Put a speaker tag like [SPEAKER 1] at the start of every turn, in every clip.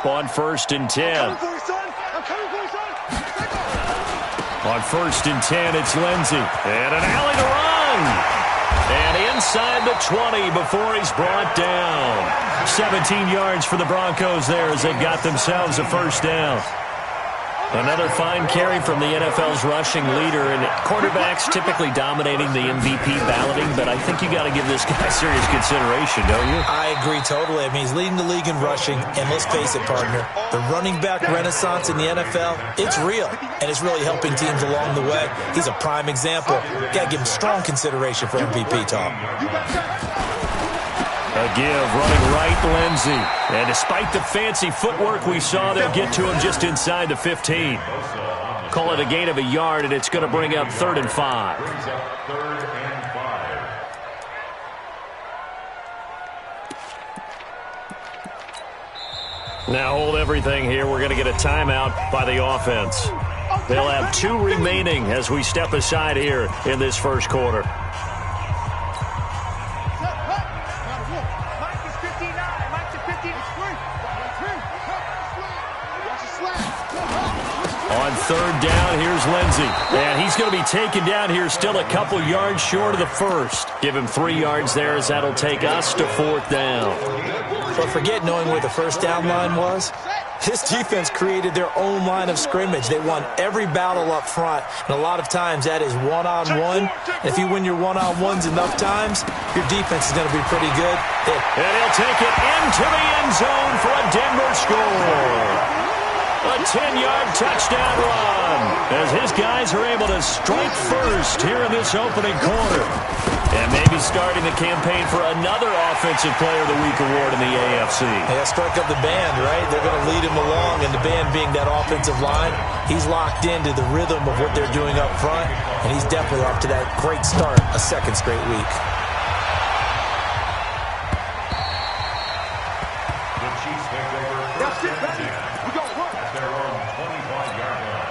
[SPEAKER 1] on 1st and 10. On 1st and 10, it's Lindsey. And an alley to run. And inside the 20 before he's brought down. 17 yards for the Broncos there as they got themselves a first down. Another fine carry from the NFL's rushing leader, and quarterbacks typically dominating the MVP balloting, but I think you got to give this guy serious consideration, don't you?
[SPEAKER 2] I agree totally. I mean, he's leading the league in rushing, and let's face it, partner, the running back renaissance in the NFL, it's real, and it's really helping teams along the way. He's a prime example. Got to give him strong consideration for MVP talk.
[SPEAKER 1] A give, running right, Lindsey. And despite the fancy footwork we saw, they'll get to him just inside the 15. Call it a gain of a yard, and it's going to bring up 3rd and 5. Now hold everything here. We're going to get a timeout by the offense. They'll have 2 remaining as we step aside here in this first quarter. On 3rd down, here's Lindsey. And he's going to be taken down here still a couple yards short of the first. Give him 3 yards there as that'll take us to 4th down.
[SPEAKER 2] But forget knowing where the first down line was. This defense created their own line of scrimmage. They won every battle up front, and a lot of times that is one-on-one. If you win your one-on-ones enough times, your defense is going to be pretty good.
[SPEAKER 1] And he'll take it into the end zone for a Denver score. A 10-yard touchdown run as his guys are able to strike first here in this opening quarter. And maybe starting the campaign for another Offensive Player of the Week award in the AFC.
[SPEAKER 2] Yeah, strike up the band, right? They're going to lead him along, and the band being that offensive line, he's locked into the rhythm of what they're doing up front, and he's definitely off to that great start, a 2nd straight week.
[SPEAKER 3] The Chiefs take over. That's it, baby. We go run at their own 25-yard line.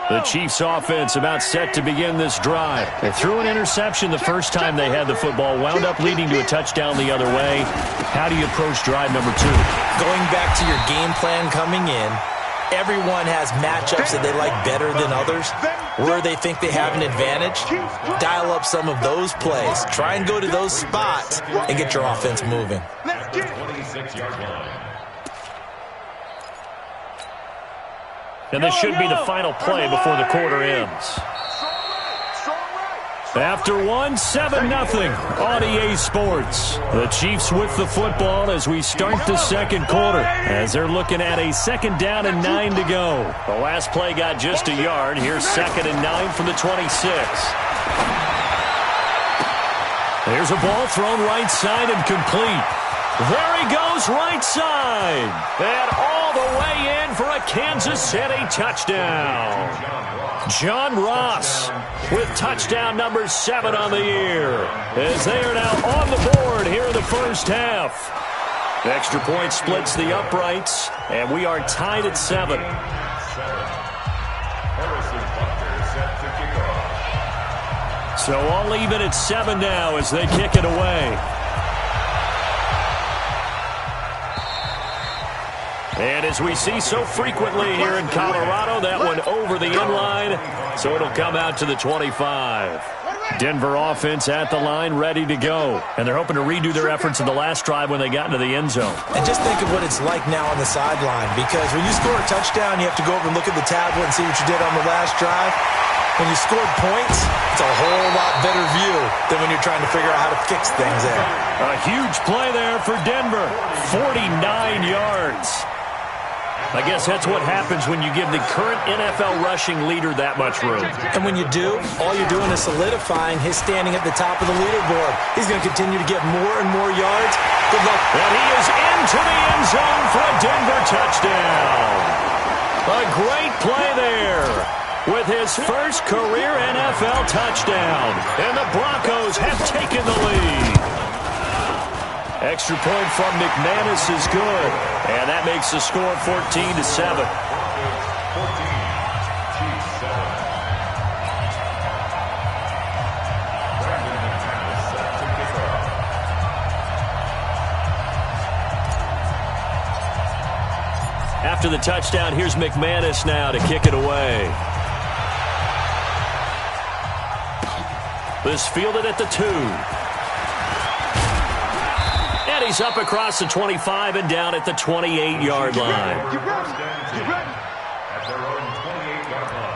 [SPEAKER 1] The Chiefs offense about set to begin this drive. They threw an interception the first time they had the football, wound up leading to a touchdown the other way. How do you approach drive number 2?
[SPEAKER 2] Going back to your game plan coming in, everyone has matchups that they like better than others, where they think they have an advantage. Dial up some of those plays. Try and go to those spots and get your offense moving.
[SPEAKER 3] 26-yard line.
[SPEAKER 1] And this should be the final play before the quarter ends. After 1, 7-0 on EA Sports. The Chiefs with the football as we start the second quarter, as they're looking at a 2nd down and 9 to go. The last play got just a yard. Here's 2nd and 9 from the 26. There's a ball thrown right side and complete. There he goes, right side. And all the way in for a Kansas City touchdown. John Ross with touchdown number 7 on the year, as they are now on the board here in the first half. Extra point splits the uprights, and we are tied at 7. So all even at 7 now as they kick it away. And as we see so frequently here in Colorado, that one over the end line, so it'll come out to the 25. Denver offense at the line, ready to go. And they're hoping to redo their efforts in the last drive when they got into the end zone.
[SPEAKER 2] And just think of what it's like now on the sideline, because when you score a touchdown, you have to go over and look at the tablet and see what you did on the last drive. When you scored points, it's a whole lot better view than when you're trying to figure out how to fix things there.
[SPEAKER 1] A huge play there for Denver, 49 yards. I guess that's what happens when you give the current NFL rushing leader that much room.
[SPEAKER 2] And when you do, all you're doing is solidifying his standing at the top of the leaderboard. He's going to continue to get more and more yards. Good luck.
[SPEAKER 1] And he is into the end zone for a Denver touchdown. A great play there with his first career NFL touchdown. And the Broncos have taken the lead. Extra point from McManus is good. And that makes the score 14-7. After the touchdown, here's McManus now to kick it away. This fielded at the 2. And he's up across the 25 and down at the 28-yard line.
[SPEAKER 3] At their own 28-yard line.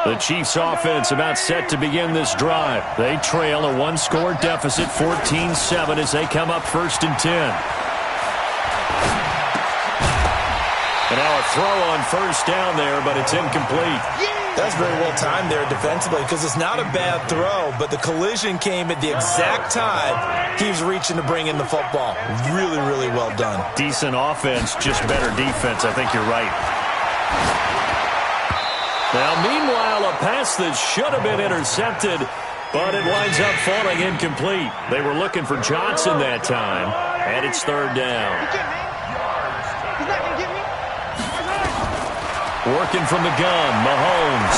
[SPEAKER 1] The Chiefs offense about set to begin this drive. They trail a one-score deficit, 14-7, as they come up 1st and 10. And now a throw on 1st down there, but it's incomplete.
[SPEAKER 2] That's very well timed there defensively because it's not a bad throw, but the collision came at the exact time he was reaching to bring in the football. Really, really well done.
[SPEAKER 1] Decent offense, just better defense. I think you're right. Now, meanwhile, a pass that should have been intercepted, but it winds up falling incomplete. They were looking for Johnson that time, and it's 3rd down. Working from the gun, Mahomes.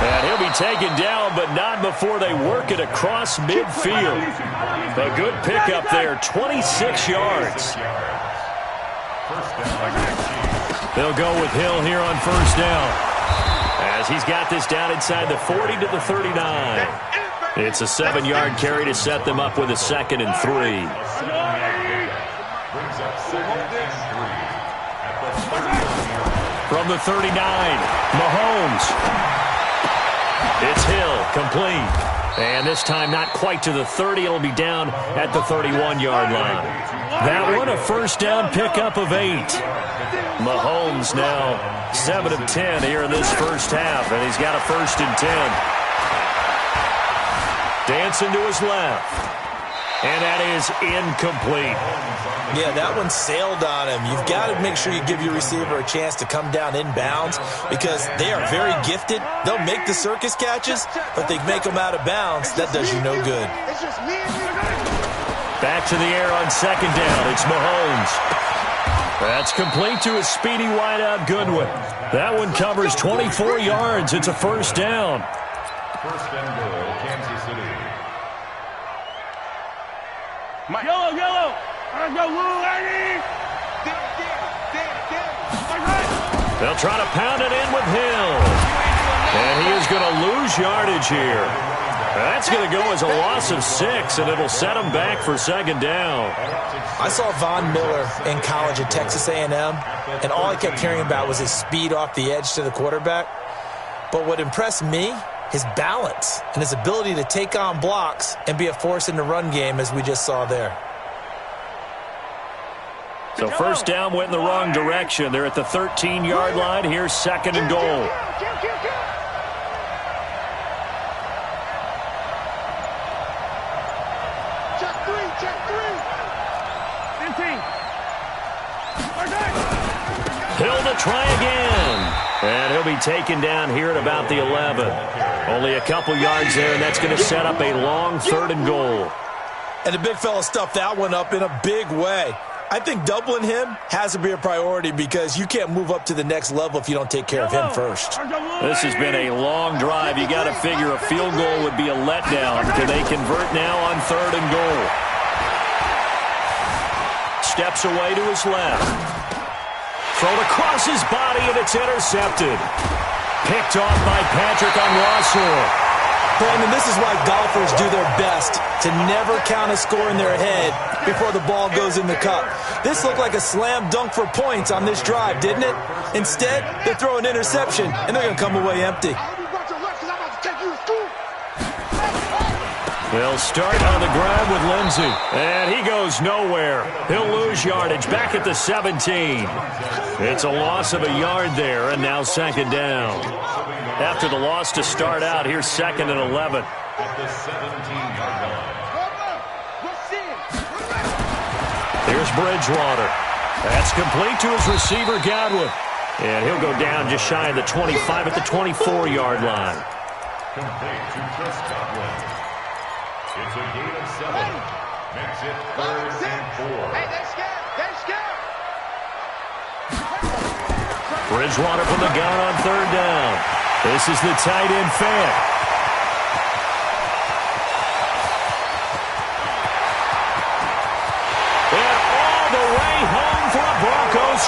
[SPEAKER 1] And he'll be taken down, but not before they work it across midfield. A good pickup there, 26 yards. They'll go with Hill here on 1st down, as he's got this down inside the 40 to the 39. It's a 7-yard carry to set them up with a 2nd and 3. From the 39, Mahomes. It's Hill, complete. And this time not quite to the 30. It'll be down at the 31-yard line. That one a 1st down pickup of 8. Mahomes now 7 of 10 here in this 1st half, and he's got a 1st and 10. Dancing to his left. And that is incomplete.
[SPEAKER 2] Yeah, that one sailed on him. You've got to make sure you give your receiver a chance to come down inbounds because they are very gifted. They'll make the circus catches, but they make them out of bounds. That does you no good.
[SPEAKER 1] Back to the air on 2nd down. It's Mahomes. That's complete to a speedy wideout Goodwin. That one covers 24 yards. It's a 1st down.
[SPEAKER 3] 1st and goal, Kansas City.
[SPEAKER 4] Yellow. Let's go, Lou, lady.
[SPEAKER 1] They'll try to pound it in with Hill. And he is going to lose yardage here. That's going to go as a loss of 6, and it'll set him back for 2nd down.
[SPEAKER 2] I saw Von Miller in college at Texas A&M, and all I kept hearing about was his speed off the edge to the quarterback. But what impressed me, his balance and his ability to take on blocks and be a force in the run game, as we just saw there.
[SPEAKER 1] So 1st down went in the wrong direction. They're at the 13-yard line. Here's 2nd and goal. Hill to try again. And he'll be taken down here at about the 11. Only a couple yards there, and that's going to set up a long 3rd and goal.
[SPEAKER 2] And the big fella stuffed that one up in a big way. I think doubling him has to be a priority because you can't move up to the next level if you don't take care of him first.
[SPEAKER 1] This has been a long drive. You got to figure a field goal would be a letdown. Can they convert now on 3rd and goal? Steps away to his left. Thrown across his body, and it's intercepted. Picked off by Patrick on Rossor.
[SPEAKER 2] Brandon, this is why golfers do their best to never count a score in their head before the ball goes in the cup. This looked like a slam dunk for points on this drive, didn't it? Instead, they throw an interception, and they're going to come away empty.
[SPEAKER 1] They'll start on the ground with Lindsey. And he goes nowhere. He'll lose yardage back at the 17. It's a loss of a yard there, and now 2nd down. After the loss to start out, here's 2nd and 11.
[SPEAKER 3] At the 17-yard line.
[SPEAKER 1] Here's Bridgewater. That's complete to his receiver, Godwin. And he'll go down just shy of the 25 at the 24-yard line.
[SPEAKER 3] Complete to Chris Godwin. It's a gain of 7. Makes it 3rd and 4.
[SPEAKER 4] Hey, they're scared. They're scared.
[SPEAKER 1] Bridgewater from the gun on 3rd down. This is the tight end fake.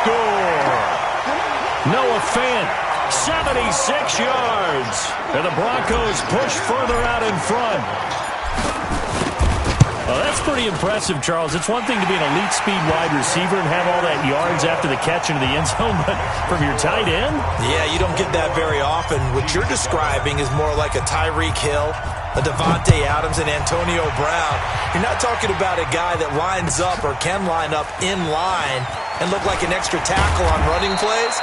[SPEAKER 1] score. Noah Fant, 76 yards. And the Broncos push further out in front. Well, that's pretty impressive, Charles. It's one thing to be an elite speed wide receiver and have all that yards after the catch into the end zone, but from your tight end?
[SPEAKER 2] Yeah, you don't get that very often. What you're describing is more like a Tyreek Hill, a Devontae Adams, and Antonio Brown. You're not talking about a guy that lines up or can line up in line and look like an extra tackle on running plays.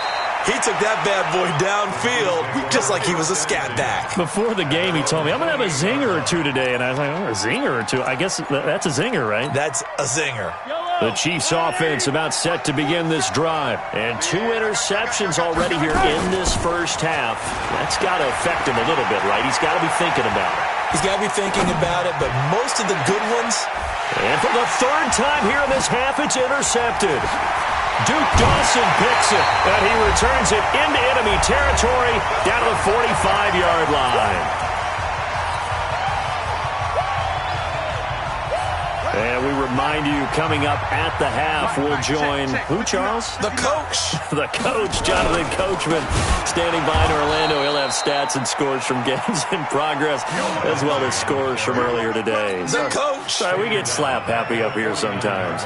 [SPEAKER 2] He took that bad boy downfield just like he was a scat back.
[SPEAKER 1] Before the game, he told me, I'm going to have a zinger or two today. And I was like, oh, a zinger or two? I guess that's a zinger, right?
[SPEAKER 2] That's a zinger.
[SPEAKER 1] The Chiefs offense about set to begin this drive. And 2 interceptions already here in this first half. That's got to affect him a little bit, right? He's got to be thinking about it.
[SPEAKER 2] He's got to be thinking about it, but most of the good ones.
[SPEAKER 1] And for the 3rd time here in this half, it's intercepted. Duke Dawson picks it, and he returns it into enemy territory down to the 45-yard line. And we remind you, coming up at the half, we'll join who, Charles?
[SPEAKER 2] The coach.
[SPEAKER 1] The coach, Jonathan Coachman, standing by in Orlando. He'll have stats and scores from games in progress, as well as scores from earlier today.
[SPEAKER 2] The coach.
[SPEAKER 1] Sorry, we get slap happy up here sometimes.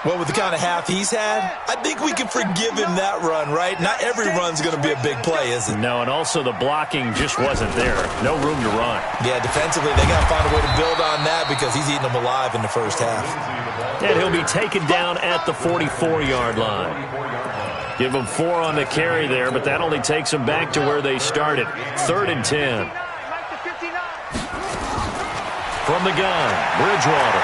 [SPEAKER 2] Well, with the kind of half he's had, I think we can forgive him that run, right? Not every run's going to be a big play, is it?
[SPEAKER 1] No, and also the blocking just wasn't there. No room to run.
[SPEAKER 2] Yeah, defensively, they got to find a way to build on that because he's eating them alive in the first half.
[SPEAKER 1] And he'll be taken down at the 44-yard line. Give him 4 on the carry there, but that only takes them back to where they started. 3rd and 10. From the gun, Bridgewater.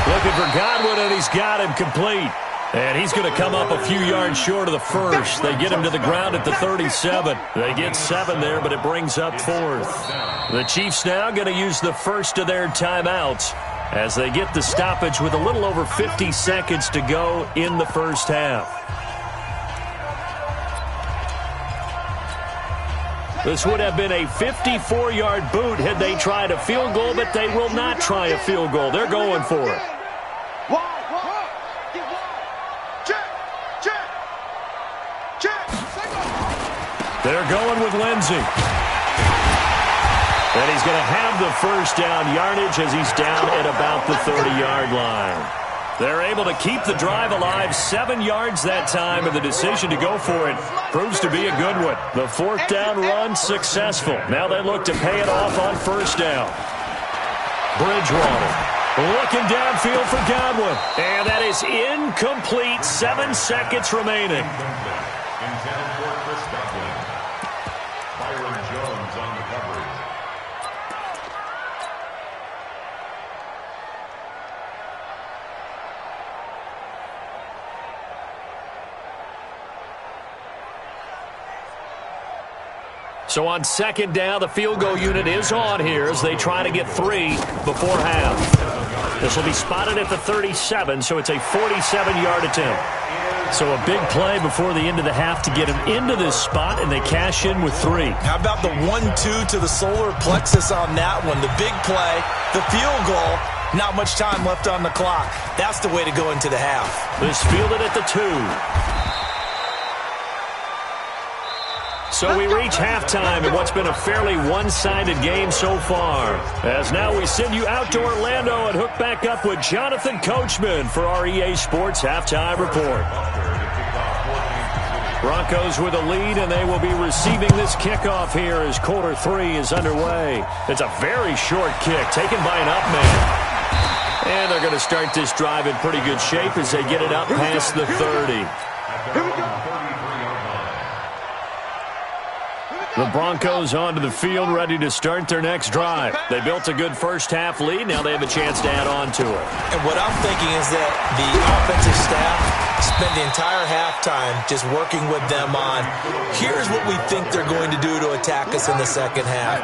[SPEAKER 1] Looking for Godwin, and he's got him complete. And he's going to come up a few yards short of the first. They get him to the ground at the 37. They get 7 there, but it brings up 4th. The Chiefs now going to use the first of their timeouts as they get the stoppage with a little over 50 seconds to go in the first half. This would have been a 54-yard boot had they tried a field goal, but they will not try a field goal. They're going for it. They're going with Lindsey. And he's going to have the first down yardage as he's down at about the 30-yard line. They're able to keep the drive alive, 7 yards that time, and the decision to go for it proves to be a good one. The 4th down run successful. Now they look to pay it off on first down. Bridgewater looking downfield for Godwin. And that is incomplete. 7 seconds remaining. So on 2nd down, the field goal unit is on here as they try to get 3 before half. This will be spotted at the 37, so it's a 47-yard attempt. So a big play before the end of the half to get him into this spot, and they cash in with 3.
[SPEAKER 2] How about the 1-2 to the solar plexus on that one? The big play, the field goal, not much time left on the clock. That's the way to go into the half.
[SPEAKER 1] This fielded at the 2. So we reach halftime in what's been a fairly one-sided game so far. As now we send you out to Orlando and hook back up with Jonathan Coachman for our EA Sports Halftime Report. Broncos with a lead, and they will be receiving this kickoff here as quarter 3 is underway. It's a very short kick taken by an up man. And they're going to start this drive in pretty good shape as they get it up past the 30. The Broncos onto the field, ready to start their next drive. They built a good first-half lead. Now they have a chance to add on to it.
[SPEAKER 2] And what I'm thinking is that the offensive staff spent the entire halftime just working with them on, here's what we think they're going to do to attack us in the second half.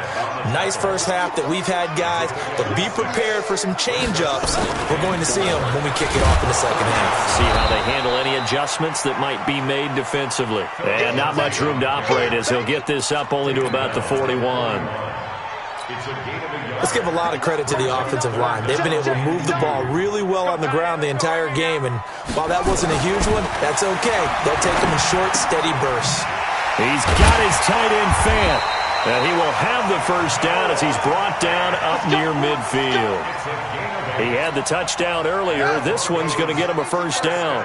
[SPEAKER 2] Nice first half that we've had, guys, but be prepared for some change-ups. We're going to see them when we kick it off in the second half.
[SPEAKER 1] See how they handle any adjustments that might be made defensively. And not much room to operate as he'll get this up only to about the 41.
[SPEAKER 2] Let's give a lot of credit to the offensive line. They've been able to move the ball really well on the ground the entire game, and while that wasn't a huge one, that's okay. They'll take them in short, steady bursts.
[SPEAKER 1] He's got his tight end Fant, and he will have the first down as he's brought down up near midfield. He had the touchdown earlier. This one's going to get him a first down.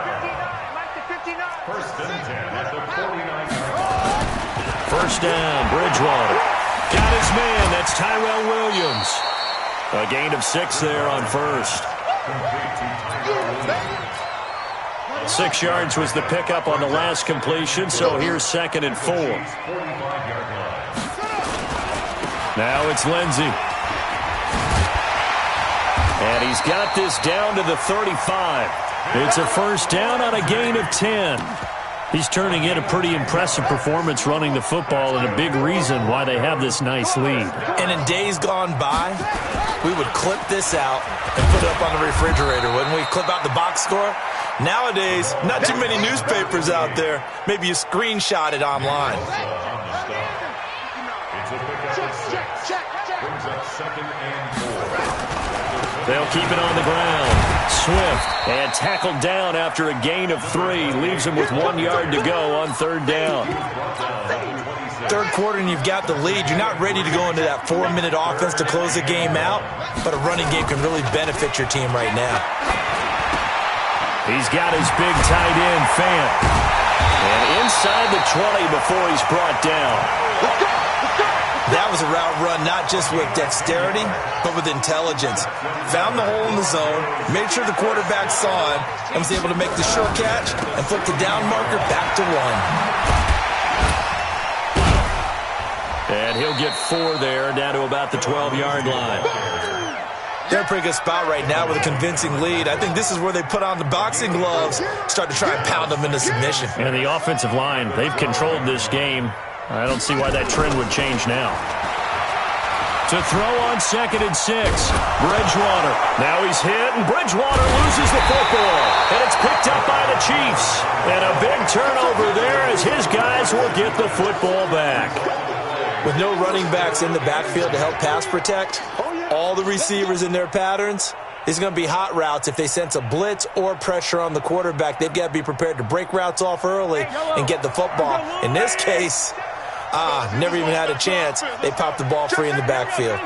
[SPEAKER 1] First down, Bridgewater. Got his man. That's Tyrell Williams. A gain of 6 there on first. 6 yards was the pickup on the last completion, so here's 2nd and 4. Now it's Lindsey. And he's got this down to the 35. It's a first down on a gain of 10. He's turning in a pretty impressive performance running the football, and a big reason why they have this nice lead.
[SPEAKER 2] And in days gone by, we would clip this out and put it up on the refrigerator, wouldn't we? Clip out the box score. Nowadays, not too many newspapers out there. Maybe you screenshot it online.
[SPEAKER 1] They'll keep it on the ground. Swift, and tackled down after a gain of 3. Leaves him with 1 yard to go on 3rd down.
[SPEAKER 2] Third quarter and you've got the lead. You're not ready to go into that 4-minute offense to close the game out, but a running game can really benefit your team right now.
[SPEAKER 1] He's got his big tight end, Fant. And inside the 20 before he's brought down.
[SPEAKER 2] That was a route run not just with dexterity, but with intelligence. Found the hole in the zone, made sure the quarterback saw him, and was able to make the sure catch and flip the down marker back to 1.
[SPEAKER 1] And he'll get 4 there, down to about the 12-yard line.
[SPEAKER 2] They're in a pretty good spot right now with a convincing lead. I think this is where they put on the boxing gloves, start to try and pound them into submission.
[SPEAKER 1] And the offensive line, they've controlled this game. I don't see why that trend would change now. To throw on 2nd and 6. Bridgewater. Now he's hit, and Bridgewater loses the football. And it's picked up by the Chiefs. And a big turnover there as his guys will get the football back.
[SPEAKER 2] With no running backs in the backfield to help pass protect, all the receivers in their patterns, it's going to be hot routes. If they sense a blitz or pressure on the quarterback, they've got to be prepared to break routes off early and get the football. In this case, never even had a chance. They popped the ball free in the backfield.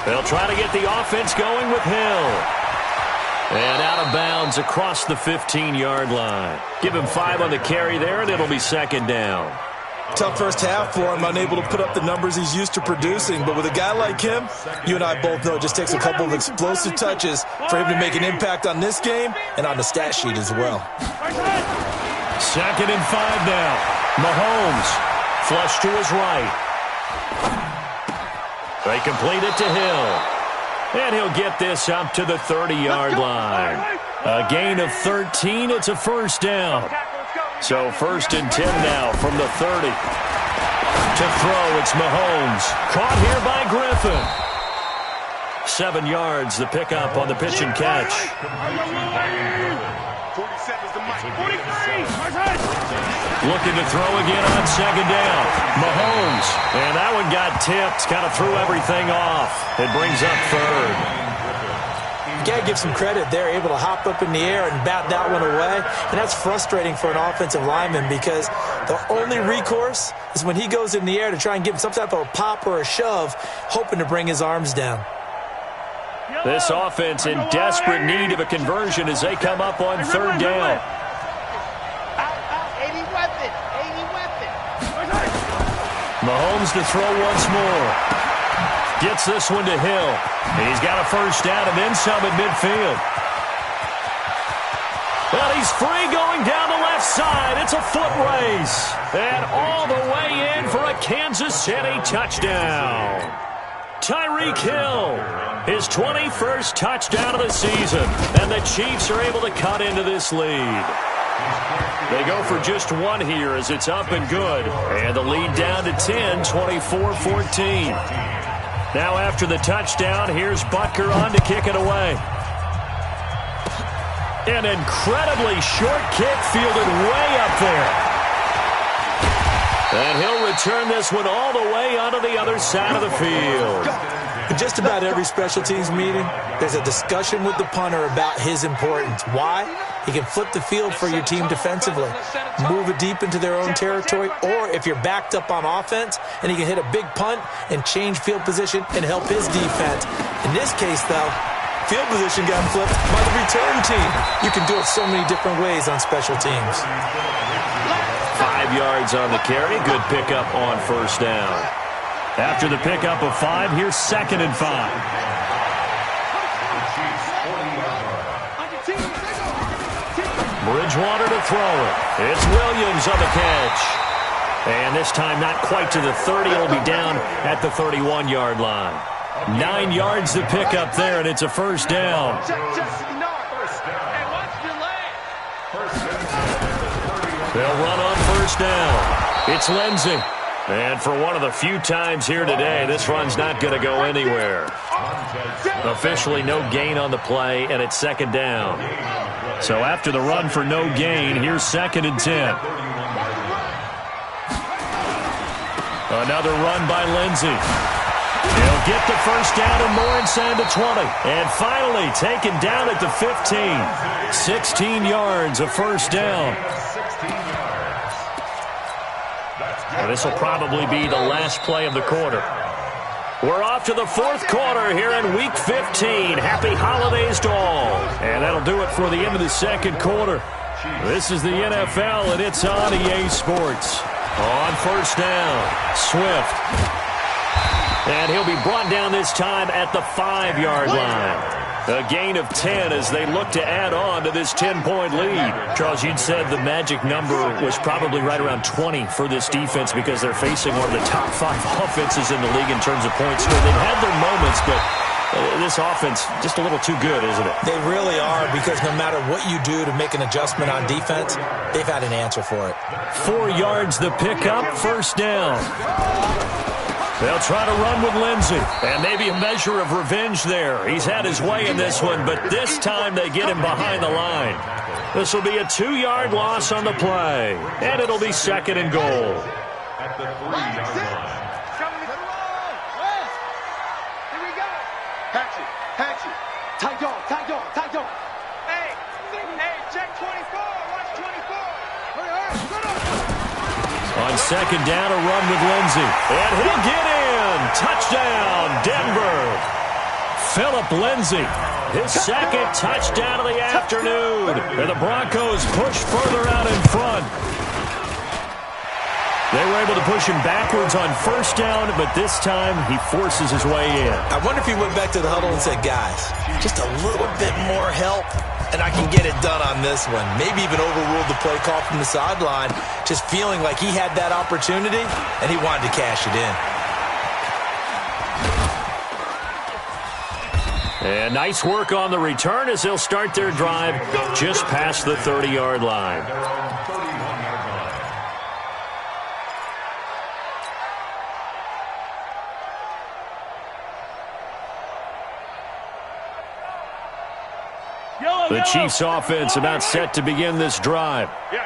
[SPEAKER 1] They'll try to get the offense going with Hill. And out of bounds across the 15-yard line. Give him 5 on the carry there, and it'll be 2nd down.
[SPEAKER 2] Tough first half for him, unable to put up the numbers he's used to producing. But with a guy like him, you and I both know it just takes a couple of explosive touches for him to make an impact on this game and on the stat sheet as well.
[SPEAKER 1] 2nd and 5 now. Mahomes, flush to his right. They complete it to Hill. And he'll get this up to the 30-yard line. A gain of 13, it's a first down. So 1st and 10 now from the 30. To throw, it's Mahomes. Caught here by Griffin. 7 yards, the pickup on the pitch and catch. Looking to throw again on 2nd down. Mahomes. And that one got tipped. Kind of threw everything off. It brings up 3rd.
[SPEAKER 2] You got to give some credit. They're able to hop up in the air and bat that one away. And that's frustrating for an offensive lineman because the only recourse is when he goes in the air to try and give him some type of a pop or a shove, hoping to bring his arms down.
[SPEAKER 1] This offense in desperate need of a conversion as they come up on 3rd down. Mahomes to throw once more. Gets this one to Hill. He's got a first down and then some at midfield. Well, he's free going down the left side. It's a foot race. And all the way in for a Kansas City touchdown. Tyreek Hill, his 21st touchdown of the season. And the Chiefs are able to cut into this lead. They go for just 1 here as it's up and good. And the lead down to 10, 24-14. Now after the touchdown, here's Butker on to kick it away. An incredibly short kick fielded way up there. And he'll to turn this one all the way onto the other side of the field.
[SPEAKER 2] In just about every special teams meeting, there's a discussion with the punter about his importance. Why? He can flip the field for your team defensively, move it deep into their own territory, or if you're backed up on offense, and he can hit a big punt and change field position and help his defense. In this case, though, field position got flipped by the return team. You can do it so many different ways on special teams.
[SPEAKER 1] 5 yards on the carry. Good pickup on first down. After the pickup of 5, here's 2nd and 5. Bridgewater to throw it. It's Williams on the catch. And this time not quite to the 30. It'll be down at the 31-yard line. 9 yards to pick up there, and it's a first down. They'll run on first down. It's Lindsey. And for one of the few times here today, this run's not going to go anywhere. Officially no gain on the play, and it's 2nd down. So after the run for no gain, here's 2nd and 10. Another run by Lindsey. He'll get the first down and more inside the 20. And finally taken down at the 15. 16 yards of first down. This will probably be the last play of the quarter. We're off to the 4th quarter here in Week 15. Happy holidays to all. And that'll do it for the end of the 2nd quarter. This is the NFL, and it's on EA Sports. On first down, Swift. And he'll be brought down this time at the 5-yard line. A gain of 10 as they look to add on to this 10-point lead. Charles, you'd said the magic number was probably right around 20 for this defense because they're facing one of the top 5 offenses in the league in terms of points scored. They've had their moments, but this offense just a little too good, isn't it? They really are, because no matter what you do to make an adjustment on defense, they've had an answer for it. 4 yards the pickup, first down. They'll try to run with Lindsey, and maybe a measure of revenge there. He's had his way in this one, but this time they get him behind the line. This will be a 2-yard loss on the play, and it'll be 2nd and goal.
[SPEAKER 3] At the 3-yard line.
[SPEAKER 4] Here we go. Hatch it. Tight dog. Hey, check 24. Watch 24.
[SPEAKER 1] On 2nd down, a run with Lindsey. And he'll get in. Touchdown, Denver. Phillip Lindsey, his 2nd touchdown of the afternoon. And the Broncos push further out in front. They were able to push him backwards on first down, but this time he forces his way in.
[SPEAKER 2] I wonder if he went back to the huddle and said, guys, just a little bit more help, and I can get it done on this one. Maybe even overruled the play call from the sideline, just feeling like he had that opportunity, and he wanted to cash it in.
[SPEAKER 1] And nice work on the return as they'll start their drive just past the 30-yard line. The Chiefs offense about set to begin this drive.
[SPEAKER 4] Yeah.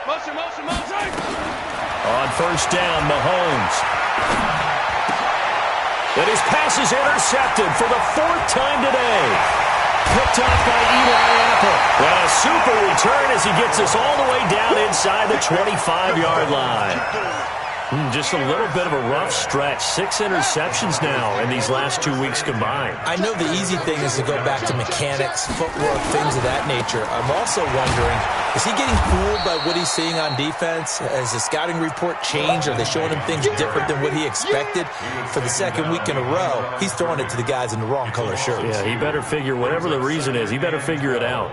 [SPEAKER 4] Motion.
[SPEAKER 1] On first down, Mahomes. And his pass is intercepted for the 4th time today. Picked off by Eli Apple. And a super return as he gets us all the way down inside the 25-yard line. Just a little bit of a rough stretch. 6 interceptions now in these last 2 weeks combined.
[SPEAKER 2] I know the easy thing is to go back to mechanics, footwork, things of that nature. I'm also wondering, is he getting fooled by what he's seeing on defense? Has the scouting report changed? Are they showing him things different than what he expected? For the 2nd week in a row, he's throwing it to the guys in the wrong color shirts.
[SPEAKER 1] Yeah, he better figure, whatever the reason is, he better figure it out.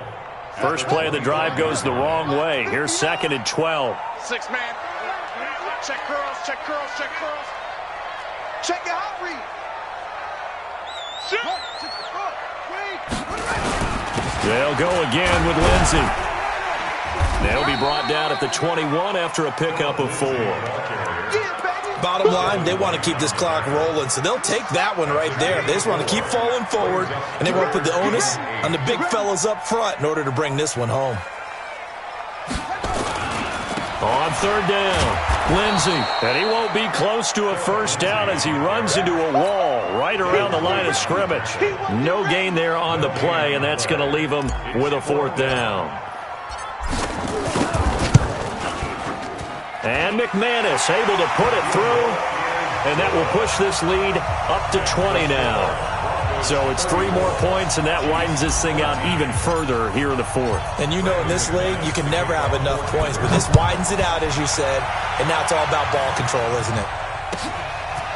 [SPEAKER 1] First play of the drive goes the wrong way. Here's 2nd and 12.
[SPEAKER 4] 6-man. Check curls. Check your hot read.
[SPEAKER 1] They'll go again with Lindsey. They'll be brought down at the 21 after a pickup of 4.
[SPEAKER 2] Bottom line, they want to keep this clock rolling, so they'll take that one right there. They just want to keep falling forward, and they want to put the onus on the big fellas up front in order to bring this one home.
[SPEAKER 1] On third down. Lindsey, and he won't be close to a first down as he runs into a wall right around the line of scrimmage. No gain there on the play, and that's going to leave him with a fourth down. And McManus able to put it through, and that will push this lead up to 20 now. So it's 3 more points, and that widens this thing out even further here in the fourth.
[SPEAKER 2] And you know in this league, you can never have enough points, but this widens it out, as you said, and now it's all about ball control, isn't it?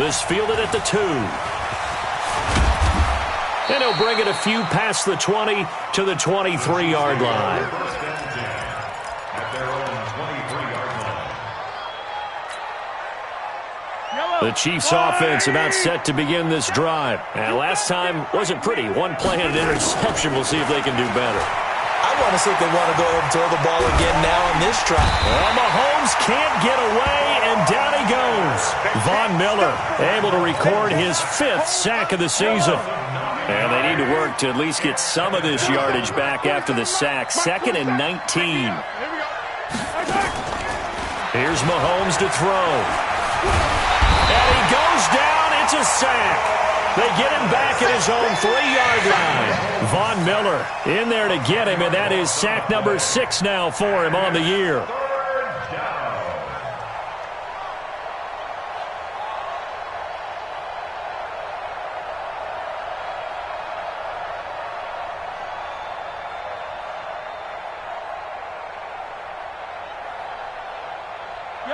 [SPEAKER 1] This fielded at the 2. And he'll bring it a few past the 20 to the 23-yard line. The Chiefs offense about set to begin this drive. And last time wasn't pretty. One play and an interception. We'll see if they can do better.
[SPEAKER 2] I want to see if they want to go ahead and throw the ball again now on this drive.
[SPEAKER 1] Well, Mahomes can't get away, and down he goes. Von Miller able to record his 5th sack of the season. And they need to work to at least get some of this yardage back after the sack. 2nd and 19. Here's Mahomes to throw. And he goes down. It's a sack. They get him back at his own 3-yard line. Von Miller in there to get him, and that is sack number 6 now for him on the year.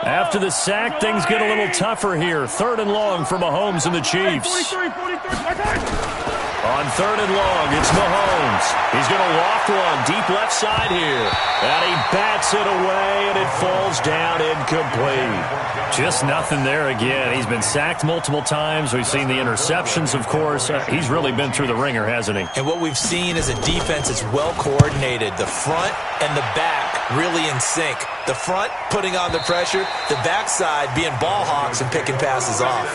[SPEAKER 1] After the sack, things get a little tougher here. 3rd and long for Mahomes and the Chiefs. On 3rd and long, it's Mahomes. He's going to loft one deep left side here. And he bats it away, and it falls down incomplete. Just nothing there again. He's been sacked multiple times. We've seen the interceptions, of course. He's really been through the ringer, hasn't he?
[SPEAKER 2] And what we've seen is a defense that's well coordinated. The front and the back really in sync. The front putting on the pressure, the backside being ball hawks and picking passes off.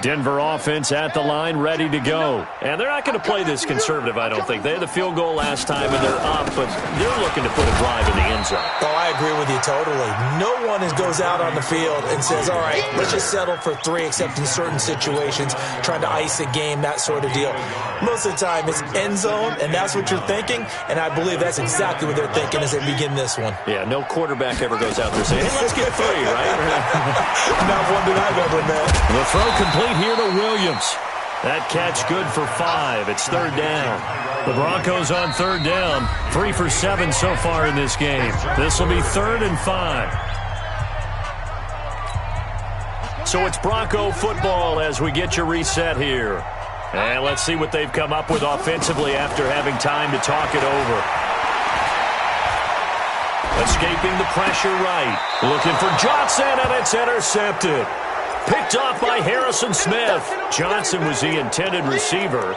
[SPEAKER 1] Denver offense at the line, ready to go. And they're not going to play this conservative, I don't think. They had the field goal last time, and they're up, but they're looking to put a drive in the end zone.
[SPEAKER 2] Oh, I agree with you totally. No one goes out on the field and says, all right, let's just settle for 3, except in certain situations, trying to ice a game, that sort of deal. Most of the time, it's end zone, and that's what you're thinking, and I believe that's exactly what they're thinking as they begin this one.
[SPEAKER 1] Yeah, no quarterback ever goes out there saying, hey, let's get 3, right?
[SPEAKER 2] Not one that I've ever met.
[SPEAKER 1] The throw complete here to Williams. That catch good for 5. It's 3rd down. The Broncos on 3rd down. 3 for 7 so far in this game. This will be 3rd and 5. So it's Bronco football as we get you reset here. And let's see what they've come up with offensively after having time to talk it over. Escaping the pressure right. Looking for Johnson, and it's intercepted. Picked off by Harrison Smith. Johnson was the intended receiver.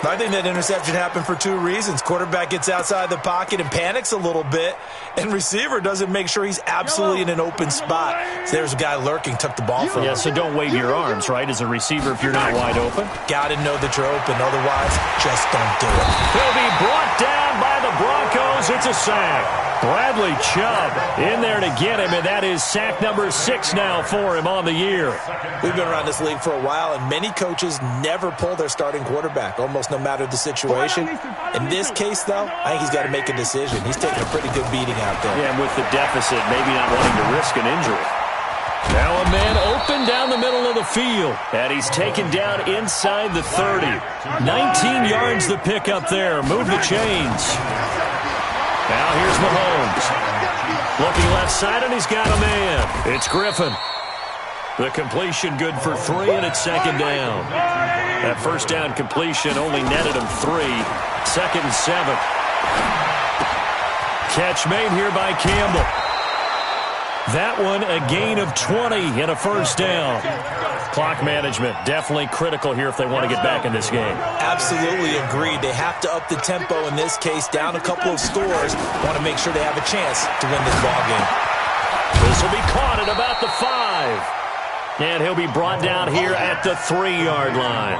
[SPEAKER 2] I think that interception happened for 2 reasons. Quarterback gets outside the pocket and panics a little bit, and receiver doesn't make sure he's absolutely in an open spot. So there's a guy lurking, took the ball from him.
[SPEAKER 1] Yeah, so don't wave your arms, right, as a receiver if you're not wide open.
[SPEAKER 2] Got to know that you're open, otherwise just don't do it.
[SPEAKER 1] He'll be brought down by the Broncos. It's a sack. Bradley Chubb in there to get him, and that is sack number 6 now for him on the year.
[SPEAKER 2] We've been around this league for a while, and many coaches never pull their starting quarterback, almost no matter the situation. In this case, though, I think he's got to make a decision. He's taking a pretty good beating out there.
[SPEAKER 1] Yeah, and with the deficit, maybe not wanting to risk an injury. Now a man open down the middle of the field, and he's taken down inside the 30. 19 yards the pick up there. Move the chains. Now here's Mahomes. Looking left side, and he's got a man. It's Griffin. The completion good for 3, and it's 2nd down. That first down completion only netted him 3. 2nd and 7. Catch made here by Campbell. That one a gain of 20 and a first down. Clock management definitely critical here if they want to get back in this game.
[SPEAKER 2] Absolutely agreed. They have to up the tempo in this case, down a couple of scores. Want to make sure they have a chance to win this ball game.
[SPEAKER 1] This will be caught at about the 5. And he'll be brought down here at the 3-yard line.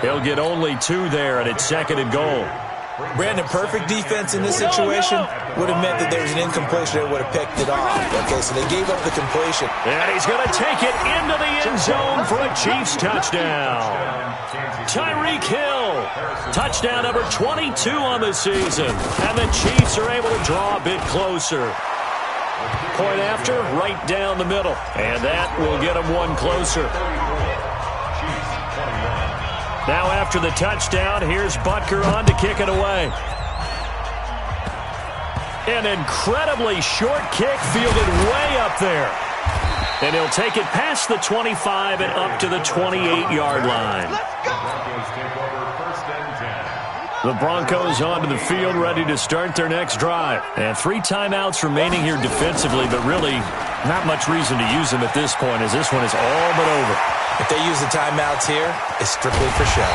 [SPEAKER 1] He'll get only 2 there, and it's 2nd and goal.
[SPEAKER 2] Brandon, perfect defense in this situation would have meant that there was an incompletion that would have picked it off. Okay, so they gave up the completion.
[SPEAKER 1] And he's going to take it into the end zone for a Chiefs touchdown. Tyreek Hill, touchdown number 22 on the season. And the Chiefs are able to draw a bit closer. Point after, right down the middle. And that will get them one closer. Now after the touchdown, here's Butker on to kick it away. An incredibly short kick fielded way up there. And he'll take it past the 25 and up to the 28-yard line. The Broncos onto the field, ready to start their next drive. And 3 timeouts remaining here defensively, but really not much reason to use them at this point, as this one is all but over.
[SPEAKER 2] If they use the timeouts here, it's strictly for show.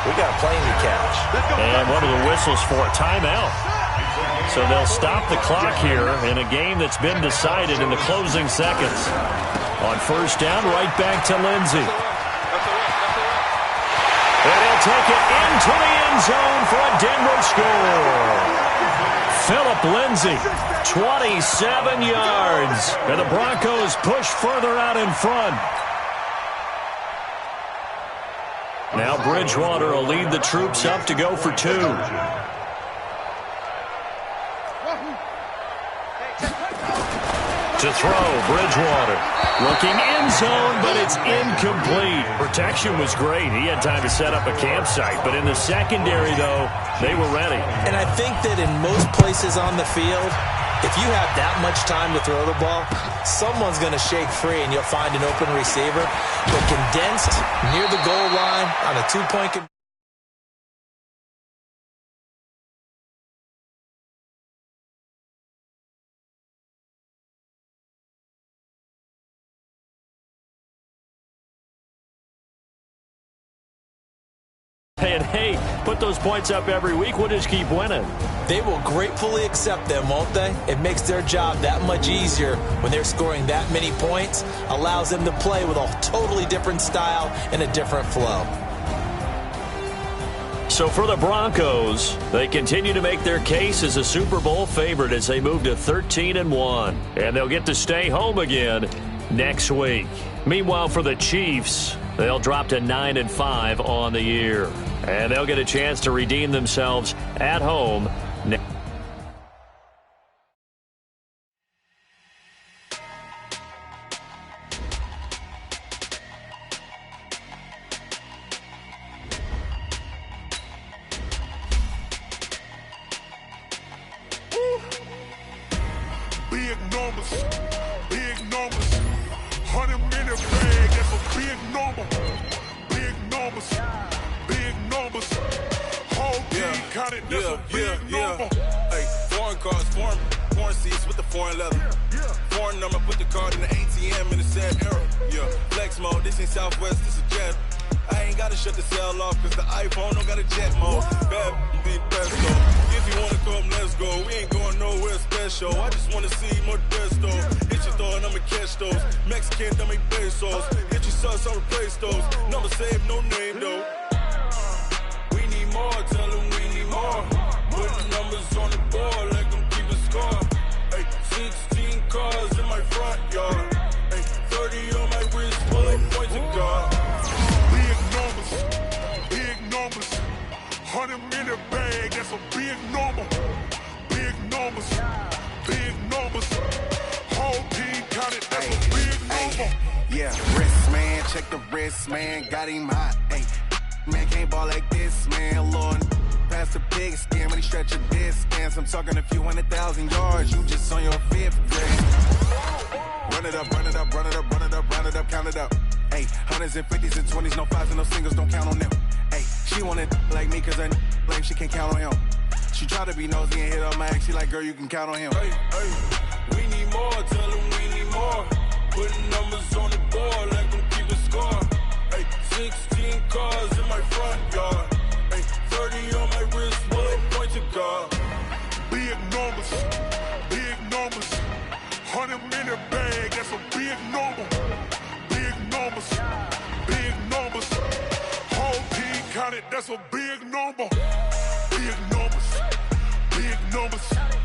[SPEAKER 2] We got a plane to catch.
[SPEAKER 1] And one of the whistles for a timeout. So they'll stop the clock here in a game that's been decided in the closing seconds. On first down, right back to Lindsey. And he'll take it into the end zone for a Denver score. Phillip Lindsay, 27 yards. And the Broncos push further out in front. Now Bridgewater will lead the troops up to go for 2. To throw, Bridgewater. Looking end zone, but it's incomplete. Protection was great. He had time to set up a campsite. But in the secondary, though, they were ready.
[SPEAKER 2] And I think that in most places on the field, if you have that much time to throw the ball, someone's going to shake free and you'll find an open receiver. But condensed near the goal line on a 2-point conversion.
[SPEAKER 1] And hey, put those points up every week, we'll just keep winning.
[SPEAKER 2] They will gratefully accept them, won't they? It makes their job that much easier when they're scoring that many points, allows them to play with a totally different style and a different flow.
[SPEAKER 1] So for the Broncos, they continue to make their case as a Super Bowl favorite as they move to 13-1. And they'll get to stay home again next week. Meanwhile, for the Chiefs, they'll drop to 9-5 on the year. And they'll get a chance to redeem themselves at home.
[SPEAKER 5] Big numbers, big numbers. 100-minute bag, that's a big number. Big numbers, big numbers. Whole team counted, that's a big number.
[SPEAKER 6] Hey, foreign cars, foreign seats with the foreign leather. Foreign number, put the card in the ATM in the sad era. Yeah, flex mode, this ain't Southwest, this is jet. I ain't gotta shut the cell off, cause the iPhone don't got a jet mode. Bad be best though. If you wanna come, let's go. We ain't going nowhere special. I just wanna see more dress though. Hit your throw and I'ma catch those. Mexican, dummy pesos. Hit your sauce, I'll replace those. Number save, no name though. We need more, tell them we need more. Put the numbers on the board, like them keep a score. Hey, 16 cars in my front yard. Hey, 30 on my wrist, full of points of God.
[SPEAKER 5] Big numbers, 100-minute bag, that's a big number. Big numbers, big numbers. Whole team counted, that's a big number.
[SPEAKER 7] Yeah, wrist man, check the wrist man, got him hot. Ay, man can't ball like this, man. Lord, pass the pig skin when he stretch a distance. I'm talking a few 100,000 yards, you just on your 5th grade. Run it up, run it up, run it up, run it up, round it up, count it up. Ay, 100s and 50s and 20s, no 5s and no singles, don't count on them. Ay, she wanted like me cause her like she can't count on him. She tried to be nosy and hit her max, she like, girl, you can count on him.
[SPEAKER 6] Hey, hey, we need more, tell them we need more. Putting numbers on the board, like them keep a score. Hey, 16 cars in my front yard. Hey, 30 on my wrist, full of points of God.
[SPEAKER 5] Big numbers, 100-minute bag, that's a big number. Big numbers, whole team counted, that's a big number. big numbers, big numbers.